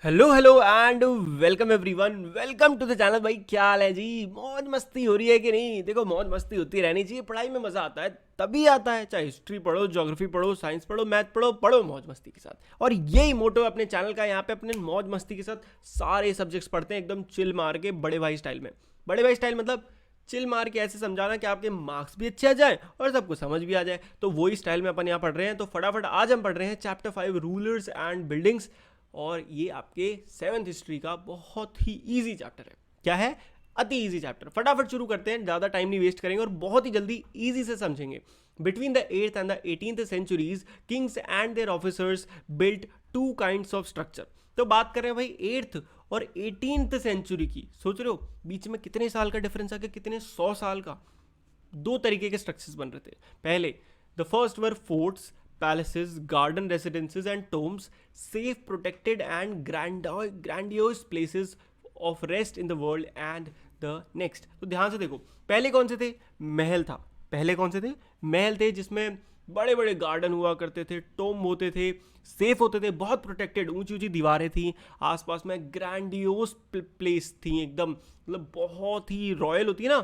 Hello hello and welcome everyone, welcome to the channel. भाई क्या हाल है जी? मौज मस्ती हो रही है कि नहीं? देखो, मौज मस्ती होती रहनी चाहिए। पढ़ाई में मजा आता है तभी आता है, चाहे हिस्ट्री पढ़ो, ज्योग्राफी पढ़ो, साइंस पढ़ो, मैथ पढ़ो, पढ़ो मौज मस्ती के साथ। और यही मोटो है अपने चैनल का। यहाँ पे अपने मौज मस्ती के साथ सारे सब्जेक्ट्स पढ़ते हैं, एकदम चिल मार के, बड़े भाई स्टाइल में। बड़े भाई स्टाइल मतलब चिल मार के ऐसे समझाना कि आपके मार्क्स भी अच्छे आ जाए और सबको समझ भी आ जाए। तो वही स्टाइल में अपन यहाँ पढ़ रहे हैं। तो फटाफट आज हम पढ़ रहे हैं चैप्टर 5 रूलर्स एंड बिल्डिंग्स। और ये आपके सेवन्थ हिस्ट्री का बहुत ही इजी चैप्टर है। क्या है? अति इजी चैप्टर। फटाफट शुरू करते हैं, ज़्यादा टाइम नहीं वेस्ट करेंगे और बहुत ही जल्दी इजी से समझेंगे। Between the 8th and the 18th centuries, kings and their officers built two kinds of structure. तो बात कर रहे हैं भाई 8th और 18th सेंचुरी की। सोच रहे हो बीच में कितने साल का डिफरेंस आ गया? कितने 100 साल का। दो तरीके के स्ट्रक्चर्स बन रहे थे पहले। The first were forts, palaces, garden residences, and tombs, safe, protected, and grandiose places of rest in the world. And the next, तो ध्यान से देखो, पहले कौन से थे? महल था। पहले कौन से थे? महल थे, जिसमें बड़े बड़े गार्डन हुआ करते थे, टोम होते थे, सेफ होते थे, बहुत प्रोटेक्टेड, ऊंची ऊंची दीवारें थी आसपास में, ग्रैंडियोस प्लेस थी एकदम, मतलब बहुत ही रॉयल होती है ना,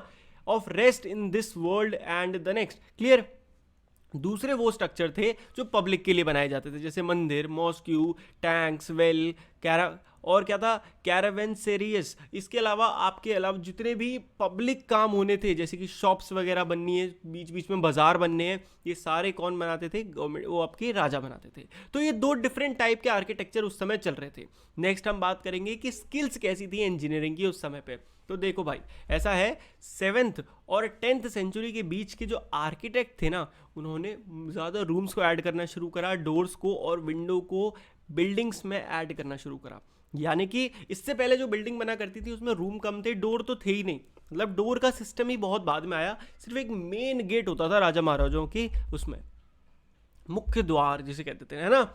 of rest in this world and the next. Clear? दूसरे वो स्ट्रक्चर थे जो पब्लिक के लिए बनाए जाते थे, जैसे मंदिर, मॉस्क्यू, टैंक्स, वेल, कैरा, और क्या था, कैरावेंसेरियस। इसके अलावा आपके अलावा जितने भी पब्लिक काम होने थे, जैसे कि शॉप्स वगैरह बननी है, बीच बीच में बाजार बनने हैं, ये सारे कौन बनाते थे? गवर्नमेंट, वो आपके राजा बनाते थे। तो ये दो डिफरेंट टाइप के आर्किटेक्चर उस समय चल रहे थे। नेक्स्ट हम बात करेंगे कि स्किल्स कैसी थी इंजीनियरिंग की उस समय पे। तो देखो भाई, ऐसा है, 7th और 10th सेंचुरी के बीच के जो आर्किटेक्ट थे ना, उन्होंने ज़्यादा रूम्स को ऐड करना शुरू करा, डोर्स को और विंडो को बिल्डिंग्स में ऐड करना शुरू करा। यानी कि इससे पहले जो बिल्डिंग बना करती थी उसमें रूम कम थे, डोर तो थे ही नहीं। मतलब डोर का सिस्टम ही बहुत बाद में आया। सिर्फ एक मेन गेट होता था राजा महाराजाओं की, उसमें मुख्य द्वार जिसे कहते थे, है ना।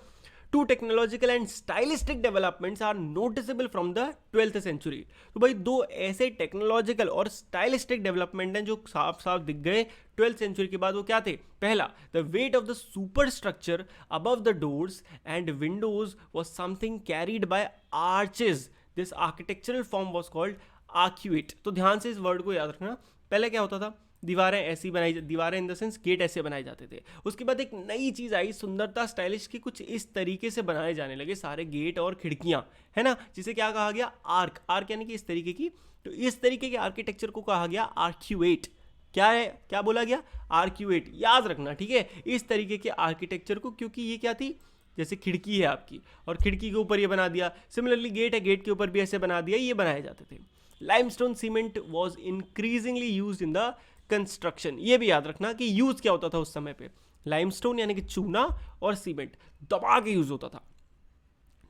Two technological and stylistic developments are noticeable from the 12th century. तो भाई दो ऐसे टेक्नोलॉजिकल और स्टाइलिस्टिक डेवलपमेंट हैं जो साफ साफ दिख गए 12th सेंचुरी के बाद। वो क्या थे? पहला, the weight of the super structure above the doors and Windows was something carried bye arches. This architectural form was called arcuate. तो ध्यान से इस वर्ड को याद रखना। पहले क्या होता था? दीवारें ऐसी बनाई, दीवारें इन द सेंस गेट ऐसे बनाए जाते थे। उसके बाद एक नई चीज़ आई, सुंदरता, स्टाइलिश की, कुछ इस तरीके से बनाए जाने लगे सारे गेट और खिड़कियां, है ना, जिसे क्या कहा गया? आर्क। आर्क यानी कि इस तरीके की। तो इस तरीके के आर्किटेक्चर को कहा गया आर्क्यूएट। क्या है? क्या बोला गया? आर्क्यूएट। याद रखना, ठीक है, इस तरीके के आर्किटेक्चर को, क्योंकि ये क्या थी? जैसे खिड़की है आपकी और खिड़की के ऊपर ये बना दिया, सिमिलरली गेट है, गेट के ऊपर भी ऐसे बना दिया, ये बनाए जाते थे। Limestone cement was increasingly use in the construction. ये भी याद रखना कि यूज क्या होता था उस समय पे। लाइमस्टोन यानी कि चूना और सीमेंट दबा के यूज होता था।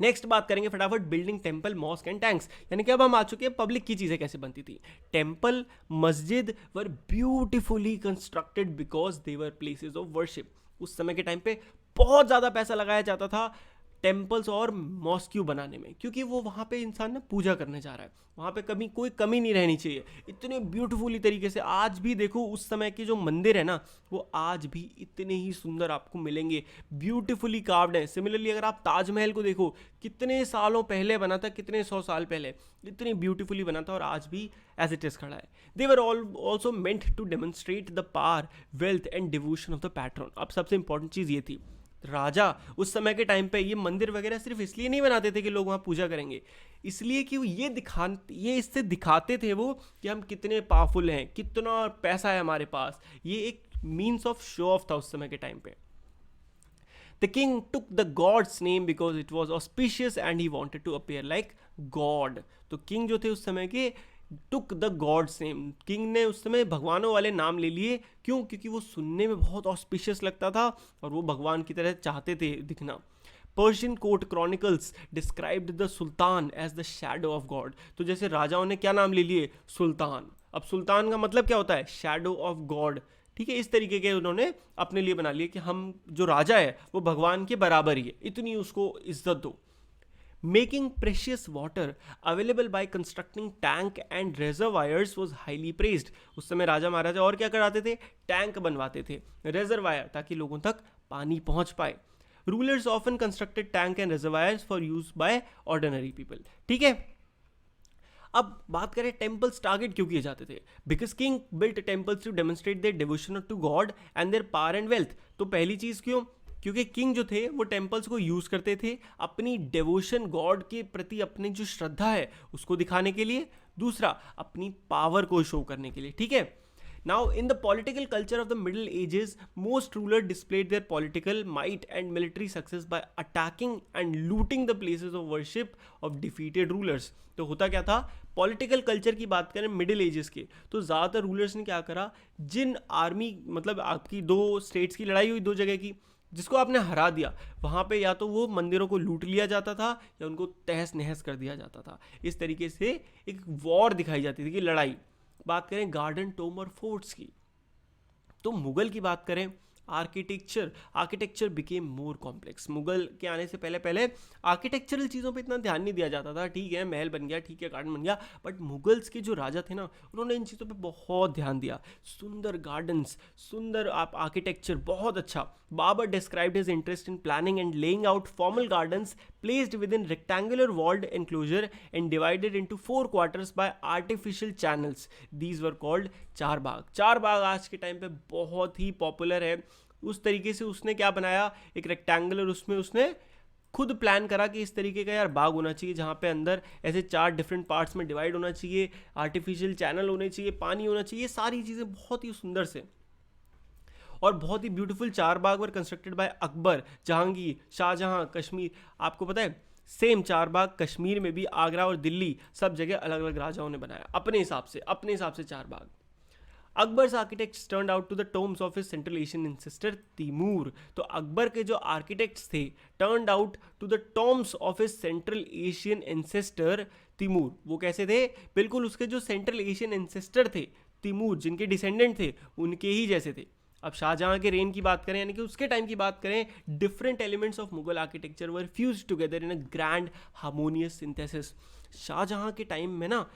नेक्स्ट बात करेंगे फटाफट, building, temple, mosque and tanks. यानी कि अब हम आ चुके हैं पब्लिक की चीजें कैसे बनती थी। टेम्पल, मस्जिद were beautifully constructed because they were places of worship. उस समय के टाइम पे बहुत ज़्यादा पैसा लगाया जाता था टेम्पल्स और मॉस्क्यू बनाने में, क्योंकि वो वहाँ पे इंसान ना पूजा करने जा रहा है, वहाँ पे कभी कोई कमी नहीं रहनी चाहिए। इतने ब्यूटीफुली तरीके से आज भी देखो, उस समय के जो मंदिर है ना, वो आज भी इतने ही सुंदर आपको मिलेंगे, ब्यूटीफुली कार्व्ड है। सिमिलरली अगर आप ताजमहल को देखो, कितने सालों पहले बना था, कितने 100 साल पहले, इतनी ब्यूटीफुली बना था और आज भी एज इट इज खड़ा है। They were also meant to demonstrate the power, wealth and devotion of the patron. अब सबसे इंपॉर्टेंट चीज़ ये थी, राजा उस समय के टाइम पे ये मंदिर वगैरह सिर्फ इसलिए नहीं बनाते थे कि लोग वहाँ पूजा करेंगे, इसलिए कि वो ये इससे दिखाते थे वो कि हम कितने पावरफुल हैं, कितना पैसा है हमारे पास। ये एक मीन्स ऑफ शो ऑफ था उस समय के टाइम पे। The king took the god's name because it was auspicious and he wanted to appear like God. तो किंग जो थे उस समय के, took the god's name, king ने उस समय भगवानों वाले नाम ले लिए। क्यों? क्योंकि वो सुनने में बहुत ऑस्पिशियस लगता था और वो भगवान की तरह चाहते थे दिखना। Persian court chronicles described the sultan as the shadow of God. तो जैसे राजाओं ने क्या नाम ले लिए? सुल्तान। अब सुल्तान का मतलब क्या होता है? Shadow of God. ठीक है, इस तरीके के उन्होंने अपने लिए बना लिए कि हम जो राजा है वो भगवान के बराबर ही है, इतनी उसको इज्जत दो। Making precious water available by constructing tank and reservoirs was highly praised. उस समय राजा महाराजा और क्या कराते थे? टैंक बनवाते थे, रेजरवायर, ताकि लोगों तक पानी पहुंच पाए। Rulers often constructed tank and reservoirs for use by ordinary people. ठीक है, अब बात करें टेम्पल्स टारगेट क्यों किए जाते थे। Because king built temples to demonstrate their devotion to God and their power and wealth. तो पहली चीज क्यों, क्योंकि किंग जो थे वो टेम्पल्स को यूज करते थे अपनी डिवोशन गॉड के प्रति, अपनी जो श्रद्धा है उसको दिखाने के लिए, दूसरा अपनी पावर को शो करने के लिए। ठीक है, now in the political culture of the middle ages most rulers displayed their political might and military success by attacking and looting the places of worship of defeated rulers। तो होता क्या था, पॉलिटिकल कल्चर की बात करें middle ages के, तो ज़्यादातर रूलर्स ने क्या करा, जिन आर्मी मतलब आपकी दो स्टेट्स की लड़ाई हुई, दो जगह की, जिसको आपने हरा दिया, वहाँ पे या तो वो मंदिरों को लूट लिया जाता था या उनको तहस नहस कर दिया जाता था। इस तरीके से एक वॉर दिखाई जाती थी कि लड़ाई। बात करें गार्डन, टोम और फोर्ट्स की, तो मुगल की बात करें, architecture became more complex. Mughal के आने से पहले पहले आर्किटेक्चरल चीज़ों पे इतना ध्यान नहीं दिया जाता था। ठीक है, महल बन गया, ठीक है, गार्डन बन गया, बट मुगल्स के जो राजा थे ना, उन्होंने इन चीज़ों पे बहुत ध्यान दिया। सुंदर गार्डन्स, सुंदर आप आर्किटेक्चर, बहुत अच्छा। Babur described his interest in planning and laying out formal gardens placed within rectangular walled enclosure and divided into 4 quarters by artificial channels. These were called char bagh. चार बाग आज के टाइम पे बहुत ही पॉपुलर है। उस तरीके से उसने क्या बनाया, एक रेक्टेंगुलर, उसमें उसने खुद प्लान करा कि इस तरीके का यार बाग होना चाहिए, जहाँ पे अंदर ऐसे 4 डिफरेंट पार्ट्स में डिवाइड होना चाहिए, आर्टिफिशियल चैनल होने चाहिए, पानी होना चाहिए, सारी चीज़ें बहुत ही सुंदर से और बहुत ही ब्यूटीफुल। चार बाग were constructed by Akbar, Jahangir, Shahjahan, Kashmir. आपको पता है सेम चार बाग कश्मीर में भी, आगरा और दिल्ली, सब जगह अलग अलग राजाओं ने बनाया अपने हिसाब से चार बाग। Akbar's architects turned out to the tombs of his Central Asian ancestor Timur. तो अकबर के जो आर्किटेक्ट्स थे, turned out to the tombs of his Central Asian ancestor Timur. वो कैसे थे, बिल्कुल उसके जो सेंट्रल एशियन एंसेस्टर थे तिमूर, जिनके डिसेंडेंट थे, उनके ही जैसे थे। अब शाहजहां के रेन की बात करें, यानी कि उसके टाइम की बात करें, different elements of Mughal architecture were fuse together in a grand harmonious synthesis. Shahjahan के टाइम में ना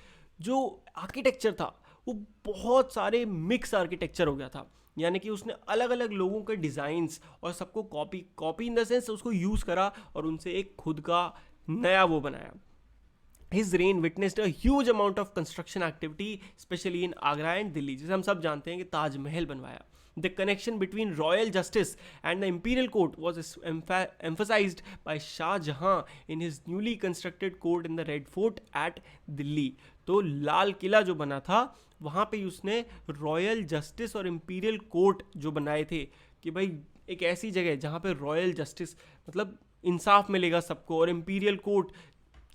जो आर्किटेक्चर था वो बहुत सारे मिक्स आर्किटेक्चर हो गया था, यानी कि उसने अलग अलग लोगों के डिज़ाइंस और सबको कॉपी इन द सेंस उसको यूज़ करा और उनसे एक खुद का नया वो बनाया। His reign witnessed a huge amount of construction activity, especially in Agra and Delhi। जैसे हम सब जानते हैं कि ताजमहल बनवाया। The connection between royal justice and the imperial court was emphasized by Shah Jahan in his newly constructed court in the Red Fort at Delhi। तो लाल किला जो बना था वहाँ पे उसने रॉयल जस्टिस और इम्पीरियल कोर्ट जो बनाए थे, कि भाई एक ऐसी जगह जहाँ पे रॉयल जस्टिस मतलब इंसाफ मिलेगा सबको, और इम्पीरियल कोर्ट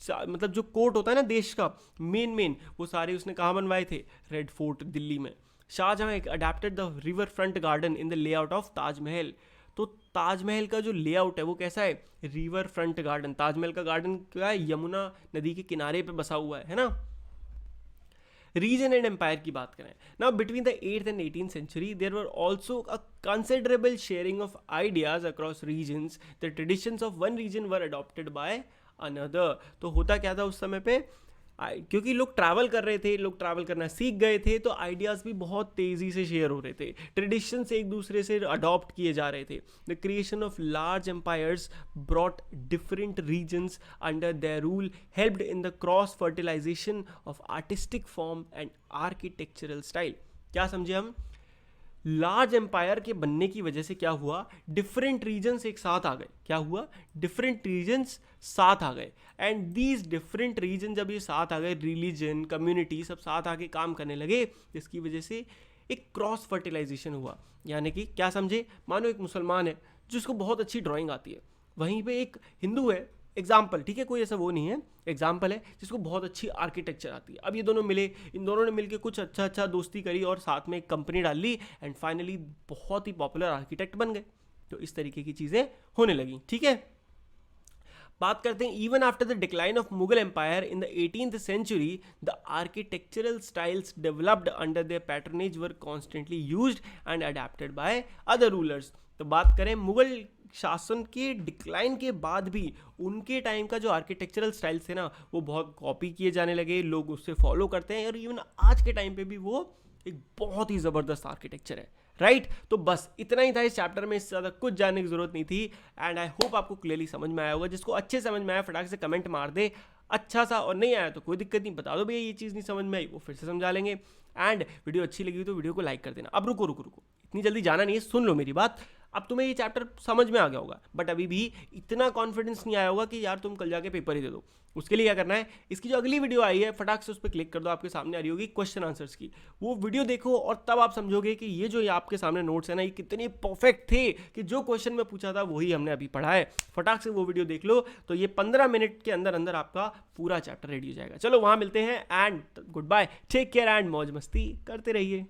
मतलब जो कोर्ट होता है ना देश का मेन, वो सारे उसने कहाँ बनवाए थे, रेड फोर्ट दिल्ली में। Shahjahan adapted the river front garden in the layout of Taj Mahal. तो ताजमहल का जो लेआउट है वो कैसा है, रिवर फ्रंट गार्डन। ताजमहल का गार्डन क्या है, यमुना नदी के किनारे पे बसा हुआ है ना। रीजन एंड एम्पायर की बात करें, now between the 8th and 18th century there were also a considerable sharing of ideas across regions। the traditions of one region were adopted by another। तो होता क्या था उस समय पे, क्योंकि लोग ट्रैवल कर रहे थे, लोग ट्रैवल करना सीख गए थे, तो आइडियाज़ भी बहुत तेज़ी से शेयर हो रहे थे, ट्रेडिशंस एक दूसरे से अडॉप्ट किए जा रहे थे। The creation of large empires brought different regions under their rule, helped in the cross fertilization of artistic form and architectural style. क्या समझे हम, लार्ज एम्पायर के बनने की वजह से क्या हुआ, डिफरेंट रीजन्स एक साथ आ गए। क्या हुआ, डिफरेंट रीजन्स साथ आ गए, एंड दीज डिफरेंट रीजन जब ये साथ आ गए, रिलीजन, कम्युनिटी सब साथ आके काम करने लगे, जिसकी वजह से एक क्रॉस फर्टिलाइजेशन हुआ। यानी कि क्या समझे, मानो एक मुसलमान है जिसको बहुत अच्छी ड्राइंग आती है, वहीं पे एक हिंदू है, एग्जाम्पल, ठीक है, कोई ऐसा वो नहीं है, एग्जाम्पल है, जिसको बहुत अच्छी आर्किटेक्चर आती है। अब ये दोनों मिले, इन दोनों ने मिलकर कुछ अच्छा दोस्ती करी और साथ में एक कंपनी डाल ली, एंड फाइनली बहुत ही पॉपुलर आर्किटेक्ट बन गए। तो इस तरीके की चीज़ें होने लगी। ठीक है, बात करते हैं even after the decline of Mughal empire in the 18th century the architectural styles developed under their patronage were constantly used and adapted by other rulers. तो बात करें मुगल शासन के डिक्लाइन के बाद भी उनके टाइम का जो आर्किटेक्चरल स्टाइल्स थे ना, वो बहुत कॉपी किए जाने लगे, लोग उससे फॉलो करते हैं, और इवन आज के टाइम पे भी वो एक बहुत ही ज़बरदस्त आर्किटेक्चर है राइट। तो बस इतना ही था इस चैप्टर में, इससे ज़्यादा कुछ जानने की जरूरत नहीं थी। एंड आई होप आपको क्लियरली समझ में आया होगा। जिसको अच्छे समझ में आया फटाक से कमेंट मार दे अच्छा सा, और नहीं आया तो कोई दिक्कत नहीं, बता दो भैया ये चीज़ नहीं समझ में आई, वो फिर से समझा लेंगे। एंड वीडियो अच्छी लगी तो वीडियो को लाइक कर देना। अब रुको रुको रुको, इतनी जल्दी जाना नहीं है, सुन लो मेरी बात। अब तुम्हें ये चैप्टर समझ में आ गया होगा, बट अभी भी इतना कॉन्फिडेंस नहीं आया होगा कि यार तुम कल जाके पेपर ही दे दो। उसके लिए क्या करना है, इसकी जो अगली वीडियो आई है फटाक से उस पर क्लिक कर दो, आपके सामने आ रही होगी क्वेश्चन आंसर्स की, वो वीडियो देखो और तब आप समझोगे कि ये जो ये आपके सामने नोट्स है ना, ये कितने परफेक्ट थे कि जो क्वेश्चन में पूछा था वही हमने अभी पढ़ा है। फटाक से वो वीडियो देख लो, तो ये 15 मिनट के अंदर अंदर आपका पूरा चैप्टर रेडी हो जाएगा। चलो वहां मिलते हैं, and goodbye, take care and मौज मस्ती करते रहिए।